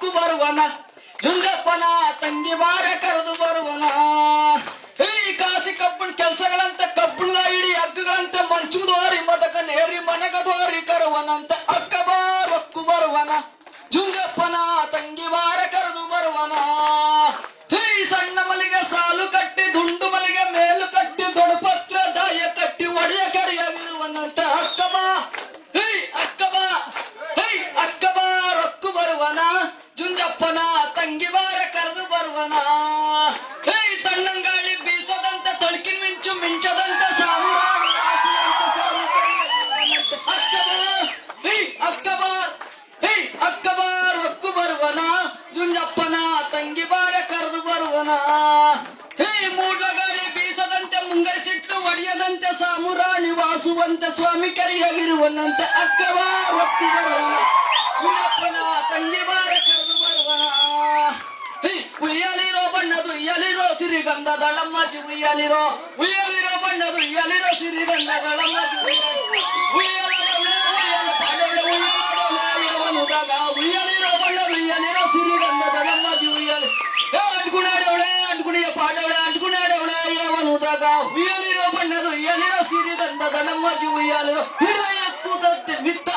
ರೊಕ್ಕು ಬರುವನ ಜುಂಜಪ್ಪನ ತಂಗಿ ಬಾರ ಕರೆದು ಬರುವನ. ಈ ಕಾಸಿ ಕಬ್ಬಣ ಕೆಲಸಗಳಂತ ಕಬ್ಬಣದ ಇಡಿ ಹಗ್ಗಗಳಂತ ಮಂಚುದೋರಿ ಮದಕ ನೇರಿ ಮನೆಗದೋರಿ ಕರುವನಂತ ಅಕ್ಕ ಬಾ ರೊಕ್ಕು ಬರುವನ ಜುಂಜಪ್ಪನ ತಂಗಿ ಬಾರ ಕರೆದು ಬರುವನ. ಈ ಸಣ್ಣ ಮಲಿಗೆ ಸಾಲು ಕಟ್ಟಿ ದುಂಡು ಮಲಿಗೆ ಮೇಲು ಕಟ್ಟಿ ದೊಡ್ಡಪತ್ರ ದಾಯ ಕಟ್ಟಿ ಒಡೆಯ ಕರೆಯಾಗಿರುವನಂತ ಅಕ್ಕ ಬಾ ಅಕ್ಕ ಬಾ ಅಕ್ಕ ಬಾ ರೊಕ್ಕು ಬರುವನ ಜುಂಜಪ್ಪನ ತಂಗಿ ಬಾರ ಕರೆದು ಬರುವನ. ತಣ್ಣಂಗಾಳಿ ಬೀಸದಂತ ತಳಕಿನ ಮಿಂಚು ಮಿಂಚದಂತ ಸಾಮುರಾಣಿ ಅಕ್ಕ ಬಾ ಅಕ್ಕ ಬಾ ರೊಕ್ಕು ಬರುವನ ಜುಂಜಪ್ಪನ ತಂಗಿ ಬಾರ ಕರೆದು ಬರುವನ. ಮೂಡ್ಲಗಾಳಿ ಬೀಸದಂತೆ ಮುಂಗರಿಸಿಟ್ಟು ಒಡೆಯದಂತೆ ಸಾಮುರಾಣಿ ವಾಸುವಂತೆ ಸ್ವಾಮಿ ಕರಿಯಾಗಿರುವನಂತೆ ಅಕ್ಕ ಬಾ ರೊಕ್ಕು ಬರುವನ ಜುಂಜಪ್ಪನ ತಂಗಿ ಬಾರ ಕರೆದು ಬರುವನ. ಉಯ್ಯಲಿರೋ ಬಣ್ಣದು ಉಯ್ಯಲಿರೋ ಸಿರಿಗಂಧದಳಮ್ಮಜಿ ಉಯ್ಯಲಿರೋ ಬಣ್ಣದು ಉಯ್ಯಲಿರೋ ಸಿರಿಗಂಧದಳಮ್ಮಜಿ ಉಯ್ಯಲಿರೋ ಬಣ್ಣದು ಉಯ್ಯಲಿರೋ ಸಿರಿಗಂಧದಳಮ್ಮಜಿ ಉಯ್ಯಲಿ ಅಂಟ್ಗುಣಾಡವಳೆ ಅಂಟ್ಗುಣಿಯ ಪಾಡವಳೆ ಅಂಟ್ಗುಣಾಡವಳೆ ಏವನುದಾಗ ಉಯ್ಯಲಿರೋ ಬಣ್ಣದು ಉಯ್ಯಲಿರೋ ಸಿರಿಗಂಧದಳಮ್ಮಜಿ ಉಯ್ಯಲಿರೋ ಹಿಡಿದ ಎಕ್ಕುದತ್ತೆ ಬಿತ್ತ